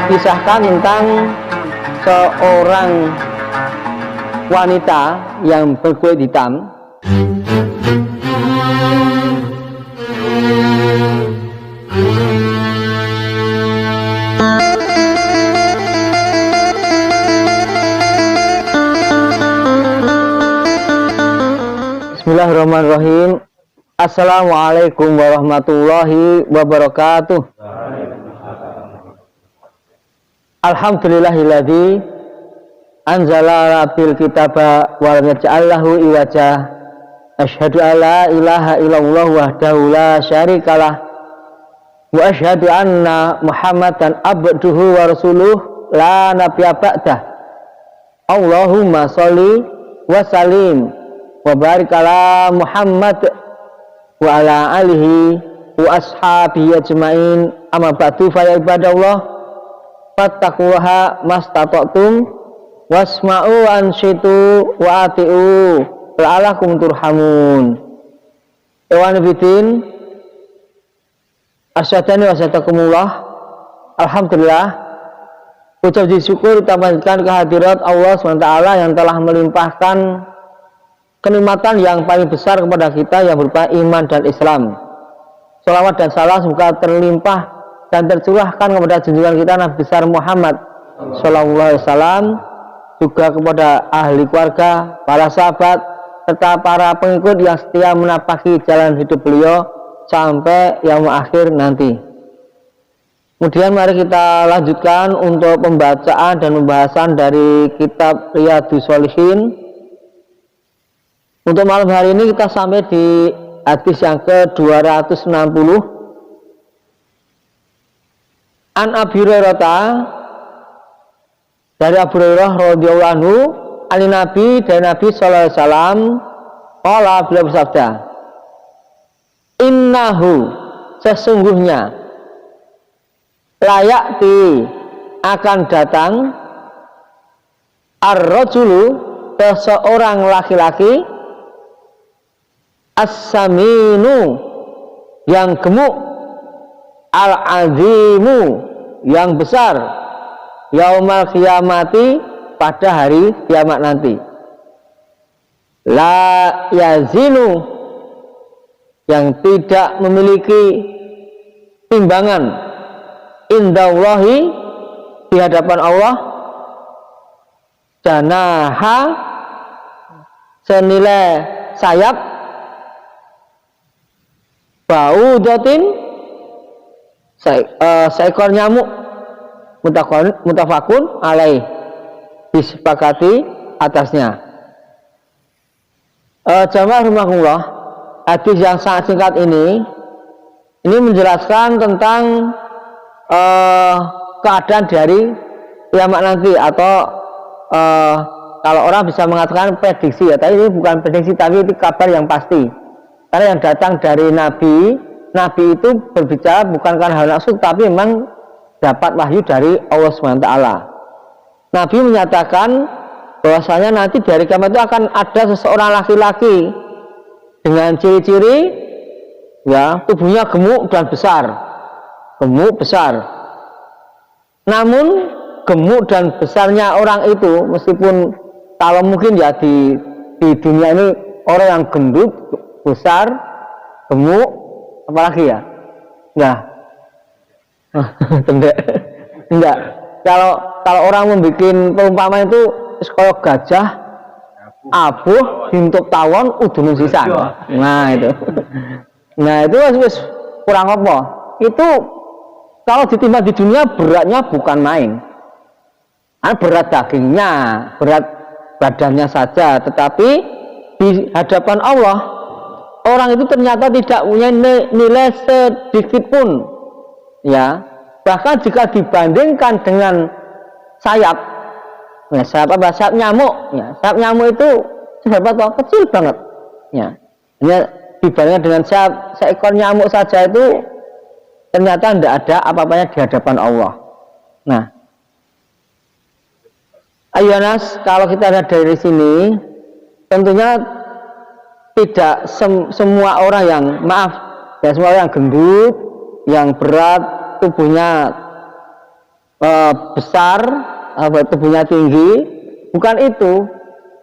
Kisahkan tentang seorang wanita yang berkulit hitam. Bismillahirrahmanirrahim. Assalamualaikum warahmatullahi wabarakatuh. Alhamdulillahilladzi anzala bil kitaba wa lam yaj'al lahu iwaja. Asyhadu an la ilaha illallah wahdahu la syarikalah wa asyhadu anna Muhammadan abduhu wa rasuluh la nabiyya ba'dah. Allahumma sholli wa sallim wa barik ala Muhammad wa ala alihi wa ashabihi ajmain. Amma ba'du, fa ya ibadallah, fattaqullaha mastata'tum wasma'u ansitu wa ati'u la'alakum turhamun. Ikhwan fillah, asyhadu wa asyhadakumullah. Alhamdulillah, ucap syukur kita panjatkan kehadirat Allah SWT yang telah melimpahkan kenikmatan yang paling besar kepada kita yang berupa iman dan Islam. Shalawat dan salam semoga terlimpah dan tercurahkan kepada junjungan kita Nabi besar Muhammad Sallallahu Alaihi Wasallam, juga kepada ahli keluarga, para sahabat, serta para pengikut yang setia menapaki jalan hidup beliau sampai yang akhir nanti. Kemudian mari kita lanjutkan untuk pembacaan dan pembahasan dari kitab Riyadhus Shalihin. Untuk malam hari ini kita sampai di hadis yang ke-260. An Abi Hurairah, dari Abu Hurairah radhiyallahu anhu, ani Nabi, dari Nabi sallallahu alaihi wasallam, qala, beliau bersabda, innahu, sesungguhnya, layakti, akan datang, ar-rajulu, seseorang laki-laki, as-saminu, yang gemuk, al-azimu, yang besar, yaumal qiyamati, pada hari kiamat nanti, la yazinu, yang tidak memiliki timbangan, indallahi, di hadapan Allah, janaha, senilai sayap, baudatin, seekor nyamuk, mutafakun alaih, disepakati atasnya. Jamaah rahimakumullah, hadis yang sangat singkat ini menjelaskan tentang keadaan dari kiamat nanti, atau kalau orang bisa mengatakan prediksi, ya, tapi ini bukan prediksi, tapi itu kabar yang pasti, karena yang datang dari Nabi itu berbicara bukan karena hal nafsu, tapi memang dapat wahyu dari Allah SWT. Nabi menyatakan bahwasanya nanti dari kiamat itu akan ada seseorang laki-laki dengan ciri-ciri, ya, tubuhnya gemuk dan besar, Namun gemuk dan besarnya orang itu, meskipun kalau mungkin ya di dunia ini orang yang gendut, besar, gemuk, apalagi ya, enggak. Kalau orang membuat perumpamaan itu, kalau gajah abuh hintup tawon udunun sisan. Nah itu wis kurang apa? Itu kalau ditimbang di dunia beratnya bukan main. Berat dagingnya, berat badannya saja, tetapi di hadapan Allah, orang itu ternyata tidak punya nilai sedikit pun, ya. Bahkan jika dibandingkan dengan sayap, ya, sayap nyamuk, ya, sayap nyamuk itu kecil banget, ya. Dibandingkan dengan seekor nyamuk saja itu ternyata tidak ada apa-apanya di hadapan Allah. Nah, ayo Nas, kalau kita lihat dari sini, tentunya semua orang yang maaf ya, semua orang yang gendut, yang berat, tubuhnya besar, tubuhnya tinggi, bukan itu.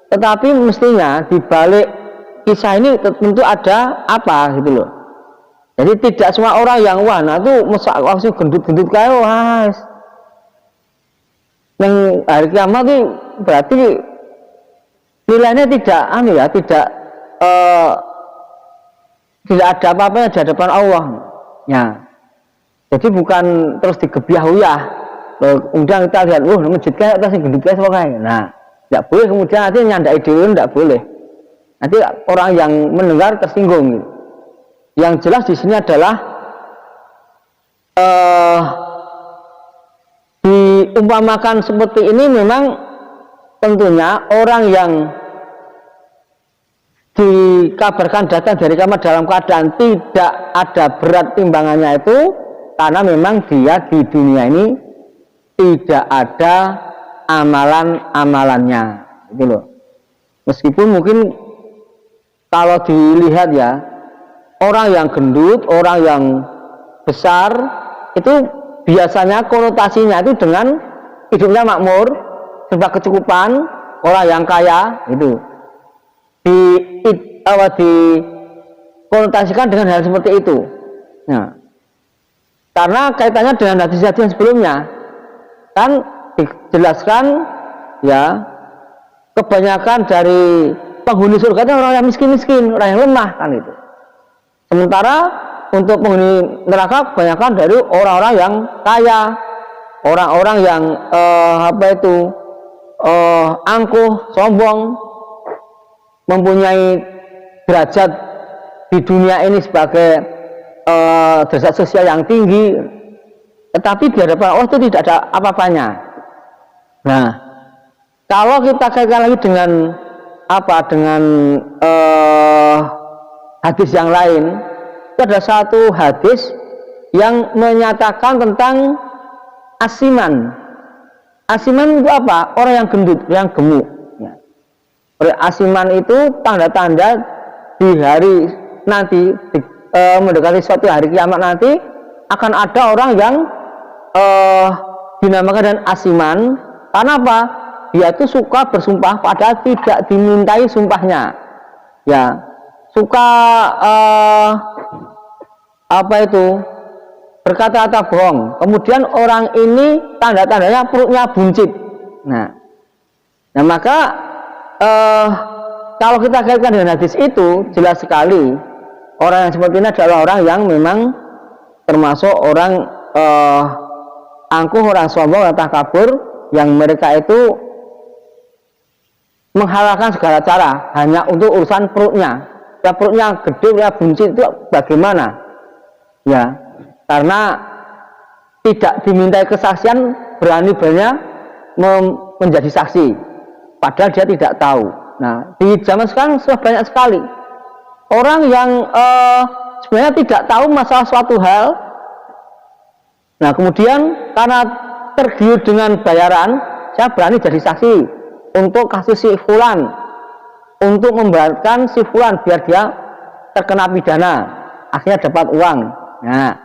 Tetapi mestinya di balik kisah ini tentu ada apa gitu loh. Jadi tidak semua orang yang wah, nah itu maksud gendut-gendut kayak wah, yang hari kiamat itu berarti nilainya tidak tidak ada apa-apa di hadapan Allah. Ya. Jadi bukan terus digebyah-uyah. Kemudian kita lihat, masjid kayak atas gendut kayak kayak. Nah, tidak boleh kemudian nanti nyandai diri, tidak boleh. Nanti orang yang mendengar tersinggung. Yang jelas di sini adalah diumpamakan seperti ini memang tentunya orang yang dikabarkan datang dari kamar dalam keadaan tidak ada berat timbangannya itu karena memang dia di dunia ini tidak ada amalan-amalannya gitu loh. Meskipun mungkin kalau dilihat ya, orang yang gendut, orang yang besar itu biasanya konotasinya itu dengan hidupnya makmur, serba kecukupan, orang yang kaya itu dikonotasikan dengan hal seperti itu. Nah, karena kaitannya dengan hadis-hadis yang sebelumnya kan dijelaskan ya, kebanyakan dari penghuni surga itu orang yang miskin-miskin, orang yang lemah kan itu. Sementara untuk penghuni neraka kebanyakan dari orang-orang yang kaya, orang-orang yang angkuh, sombong, mempunyai derajat di dunia ini sebagai derajat sosial yang tinggi, tetapi di hadapan Allah itu tidak ada apa-apanya. Nah, kalau kita kaitkan lagi dengan hadis yang lain, itu ada satu hadis yang menyatakan tentang asiman. Asiman itu apa? Orang yang gendut, yang gemuk. Ya. Asiman itu tanda-tanda di hari nanti, mendekati suatu hari kiamat nanti akan ada orang yang dinamakan dengan asiman. Karena apa? Dia itu suka bersumpah padahal tidak dimintai sumpahnya. Ya, suka berkata-kata bohong. Kemudian orang ini tanda-tandanya perutnya buncit. Nah maka kalau kita kaitkan dengan hadis itu, jelas sekali orang yang seperti ini adalah orang yang memang termasuk orang angkuh, orang sombong, orang takabur, yang mereka itu menghalalkan segala cara hanya untuk urusan perutnya. Ya, perutnya gede, ya buncit itu bagaimana? Ya, karena tidak dimintai kesaksian, berani-beraninya menjadi saksi, padahal dia tidak tahu. Nah, di zaman sekarang sudah banyak sekali orang yang sebenarnya tidak tahu masalah suatu hal. Nah, kemudian karena tergiur dengan bayaran, saya berani jadi saksi untuk kasus si fulan, untuk memberatkan si fulan biar dia terkena pidana, akhirnya dapat uang. Nah,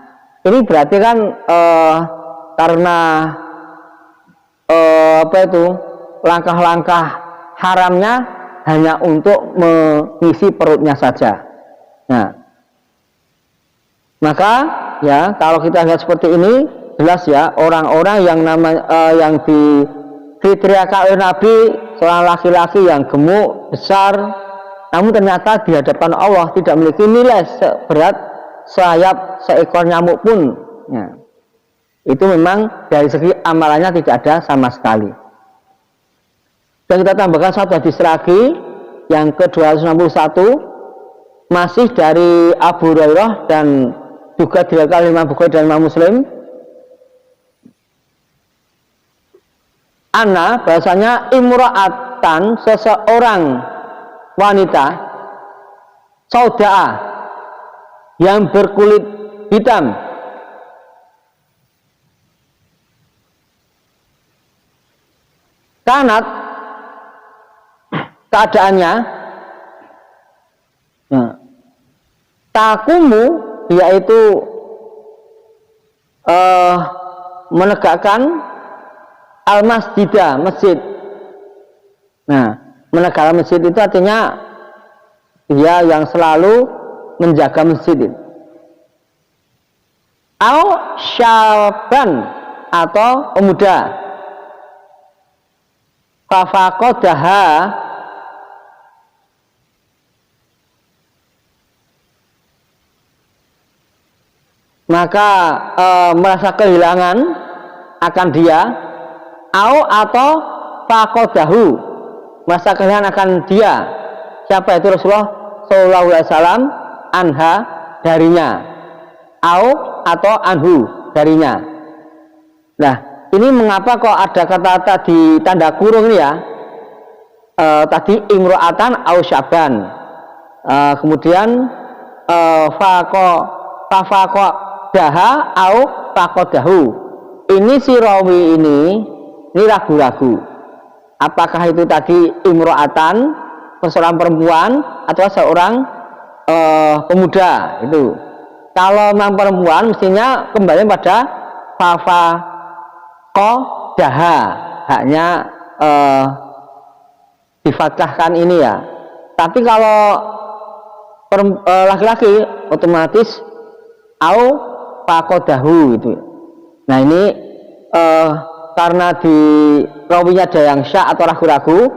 ini berarti kan karena langkah-langkah haramnya hanya untuk mengisi perutnya saja. Nah, maka ya kalau kita lihat seperti ini, jelas ya orang-orang yang yang diteriakan oleh Nabi, seorang laki-laki yang gemuk, besar, namun ternyata di hadapan Allah tidak memiliki nilai seberat sayap seekor nyamuk pun. Ya. Itu memang dari segi amalannya tidak ada sama sekali. Dan kita tambahkan satu hadis lagi yang ke-261, masih dari Abu Hurairah dan juga diriwayatkan oleh Imam Bukhari dan Imam Muslim. Ana bahasanya imra'atan, seseorang wanita sauda'a yang berkulit hitam, kanat keadaannya Nah, takumu yaitu menegakkan al-masjidah, masjid. Nah, menegakkan masjid itu artinya dia yang selalu menjaga masjid. Au syaban atau pemuda. Fafaqadaha maka merasa kehilangan akan dia, atau faqadahu merasa kehilangan akan dia. Siapa itu? Rasulullah Shallallahu Alaihi Wasallam, anha darinya, atau anhu darinya. Nah, ini mengapa kok ada kata-kata di tanda kurung ini ya? Tadi imro'atan au syaban, kemudian faqadaha au faqadahu. Ini si rawi ini ragu-ragu. Apakah itu tadi imro'atan, seorang perempuan, atau seorang pemuda itu? Kalau memang perempuan mestinya kembali pada faqadaha, haknya difathahkan ini ya. Tapi kalau laki-laki otomatis au faqadahu itu. Nah ini karena di rawinya ada yang syak atau ragu-ragu,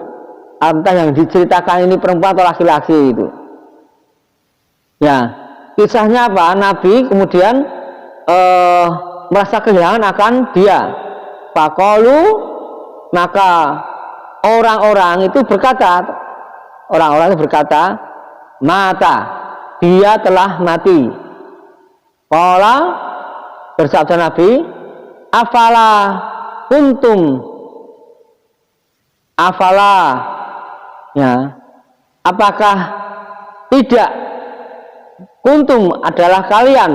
entah yang diceritakan ini perempuan atau laki-laki itu. Ya, kisahnya apa? Nabi kemudian merasa kehilangan akan dia. Faqalu, maka orang-orang itu berkata, mata, dia telah mati. Qala, bersabda Nabi, afala ya, apakah tidak kuntum adalah kalian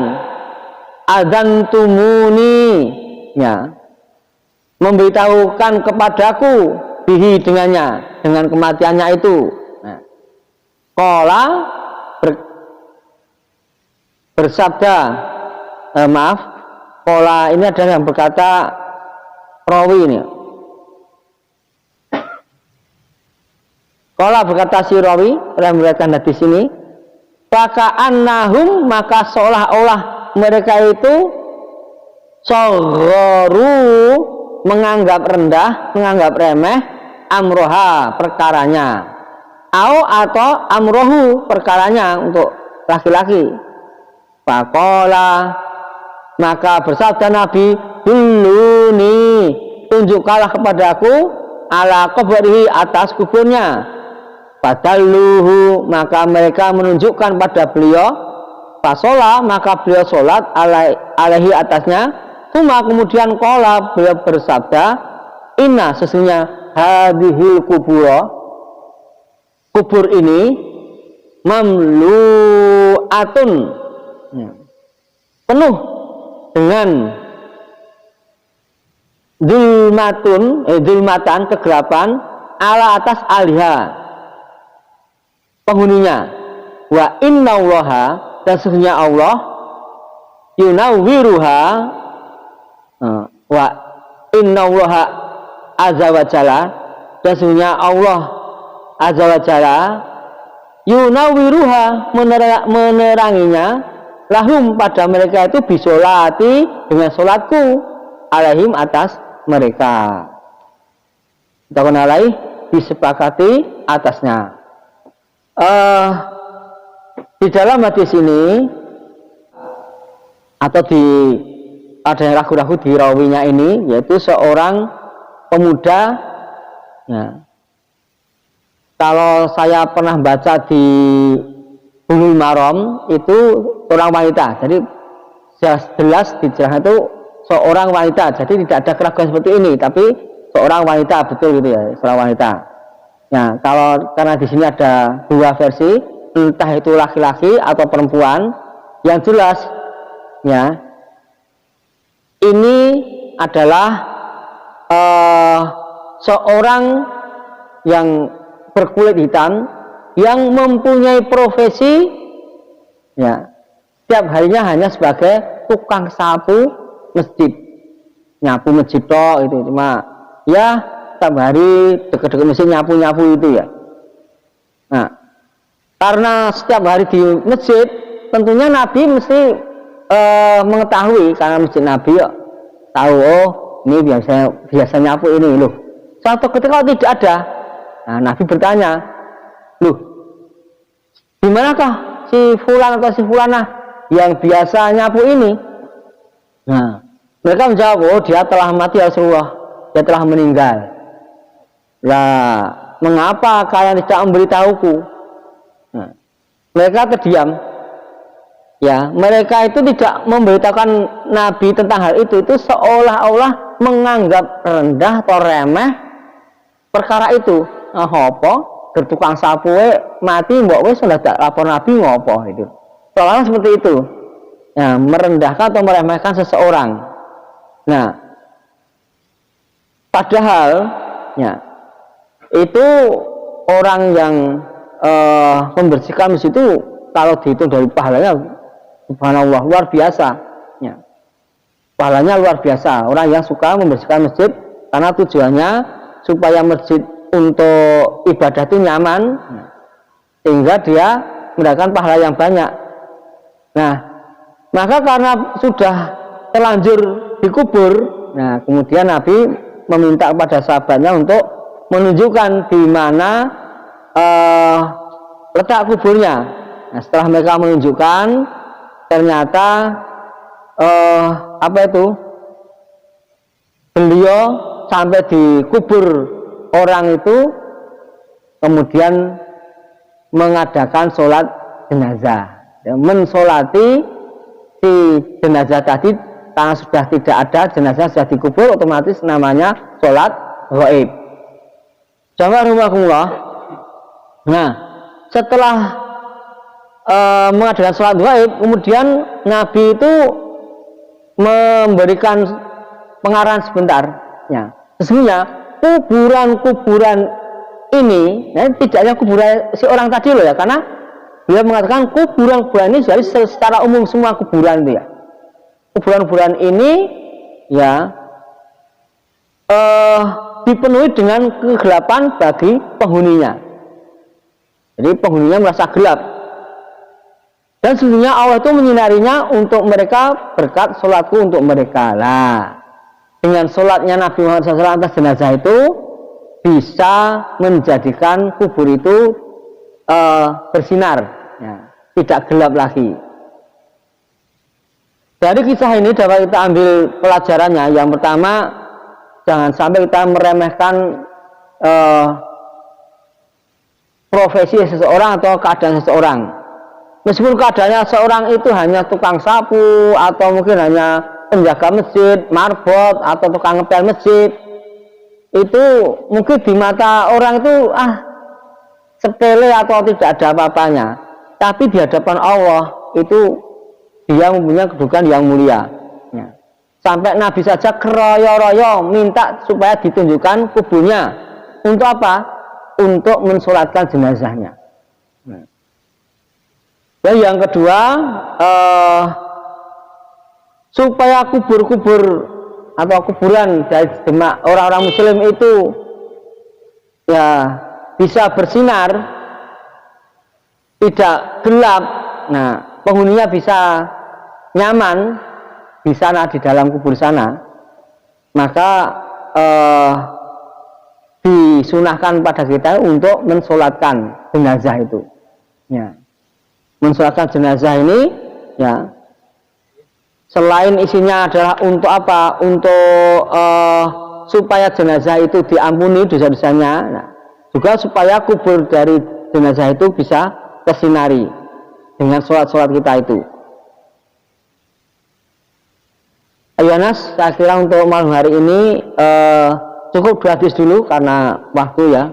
adzantumuni, ya, memberitahukan kepadaku bihi dengan kematiannya itu. Nah, qala bersabda, qala ini adalah yang berkata rawi ini. Qala berkata si rawi yang meriwayatkan hadis ini, faka'annahum, maka seolah-olah mereka itu sagharu, menganggap rendah, menganggap remeh, amroha, perkaranya, atau amrohu, perkaranya untuk laki-laki. Faqala, maka bersabda Nabi, dulluni, tunjukkanlah kepadaku ala qabrihi, atas kuburnya. Fadalluhu, maka mereka menunjukkan pada beliau. Fasolah, maka beliau sholat alaihi, atasnya. Cuma kemudian qala, beliau bersabda, inna, sesungguhnya hadhil kubur ini mamlu'atun, penuh dengan zulmatan, kegelapan, ala atas alha, penghuninya. Wa innallaha, dan sesungguhnya Allah, yunawwiruha, wa innallaha azza wa jalla, dan sesungguhnya Allah azza wa jalla, yunawwiruha, meneranginya, lahum, pada mereka itu, bisolati, dengan solatku, alaihim, atas mereka. Takun alaih, disepakati atasnya. Di dalam hadis ini, atau ada yang ragu-ragu di rawinya ini, yaitu seorang pemuda, ya. Kalau saya pernah baca di Bulughul Maram, itu seorang wanita. Jadi jelas dijelaskan itu seorang wanita. Jadi tidak ada keraguan seperti ini, tapi seorang wanita, betul gitu ya, seorang wanita. Nah, karena di sini ada dua versi, entah itu laki-laki atau perempuan, yang jelas, ya, ini adalah seorang yang berkulit hitam, yang mempunyai profesi ya setiap harinya hanya sebagai tukang sapu masjid, nyapu masjid toh itu, cuma ya setiap hari deket-deket masjid nyapu-nyapu itu ya. Nah, karena setiap hari di masjid, tentunya Nabi mesti mengetahui, karena masjid Nabi ya, tahu oh ini biasa nyapu ini loh. Suatu ketika tidak ada, nah Nabi bertanya, loh, di manakah si fulan atau si fulanah yang biasa nyapu ini? Nah, mereka menjawab, oh dia telah mati ya Rasulullah, dia telah meninggal. Lah, mengapa kalian tidak memberitahuku? Nah, mereka terdiam. Ya, mereka itu tidak memberitahukan Nabi tentang hal itu seolah-olah menganggap rendah atau remeh perkara itu. Nah, apa? Bertukang sapu mati mbok wis sudah tak lapor Nabi ngopo itu. Soalnya seperti itu. Ya, merendahkan atau meremehkan seseorang. Nah, padahal ya itu orang yang membersihkan masjid itu kalau dihitung dari pahalanya subhanallah luar biasa ya. Pahalanya luar biasa. Orang yang suka membersihkan masjid karena tujuannya supaya masjid untuk ibadah itu nyaman, sehingga dia mendapatkan pahala yang banyak. Nah, maka karena sudah terlanjur dikubur, nah kemudian Nabi meminta kepada sahabatnya untuk menunjukkan di mana letak kuburnya. Nah, setelah mereka menunjukkan, ternyata apa itu? Beliau sampai dikubur orang itu, kemudian mengadakan sholat jenazah, ya, mensolati si jenazah tadi karena sudah tidak ada, jenazah sudah dikubur, otomatis namanya sholat ghaib. Jamaah rahimakumullah. Nah, setelah mengadakan sholat ghaib, kemudian Nabi itu memberikan pengarahan sebentar. Ya, sesungguhnya kuburan-kuburan ini, ya, tidak hanya kuburan si orang tadi loh ya, karena beliau mengatakan kuburan-kuburan ini jadi secara umum semua kuburan itu ya. Kuburan-kuburan ini ya dipenuhi dengan kegelapan bagi penghuninya. Jadi penghuninya merasa gelap. Dan sesungguhnya Allah itu menyinarinya untuk mereka berkat sholatku untuk mereka. Lah, dengan sholatnya Nabi Muhammad SAW atas jenazah itu bisa menjadikan kubur itu bersinar, ya, tidak gelap lagi. Dari kisah ini dapat kita ambil pelajarannya. Yang pertama, jangan sampai kita meremehkan profesi seseorang atau keadaan seseorang. Meskipun keadaannya seorang itu hanya tukang sapu atau mungkin hanya penjaga masjid, marbot atau tukang ngepel masjid, itu mungkin di mata orang itu sepele atau tidak ada apa-apanya. Tapi di hadapan Allah itu dia mempunyai kedudukan yang mulia. Ya. Sampai Nabi saja keroyo-royo minta supaya ditunjukkan kuburnya. Untuk apa? Untuk mensolatkan jenazahnya. Nah. Dan yang kedua, supaya kubur-kubur atau kuburan dari orang-orang Muslim itu ya bisa bersinar, tidak gelap. Nah, penghuninya bisa nyaman di sana, di dalam kubur sana. Maka disunahkan pada kita untuk mensolatkan jenazah itu. Ya. Mensolatkan jenazah ini, ya, selain isinya adalah untuk apa? Untuk supaya jenazah itu diampuni dosa-dosanya, nah, juga supaya kubur dari jenazah itu bisa tersinari dengan sholat-sholat kita itu. Ayo Nas, saya kira untuk malam hari ini cukup gratis dulu karena waktu ya,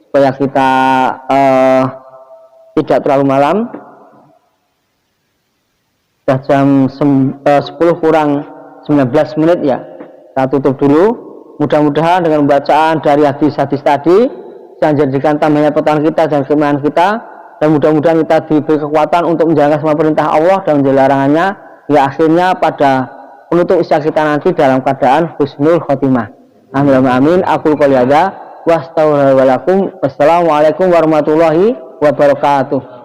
supaya kita tidak terlalu malam. Sudah jam 10 kurang 19 menit ya. Saya tutup dulu. Mudah-mudahan dengan bacaan dari hadis-hadis tadi dan jadikan tambahnya pengetahuan kita dan keimanan kita, dan mudah-mudahan kita diberi kekuatan untuk menjalankan semua perintah Allah dan menjauhi larangannya, hingga akhirnya pada penutup usia kita nanti dalam keadaan husnul khotimah. Amin amin. Aku qouli hadza wa astaghfirullahi wa lakum. Wassalamualaikum warahmatullahi wabarakatuh.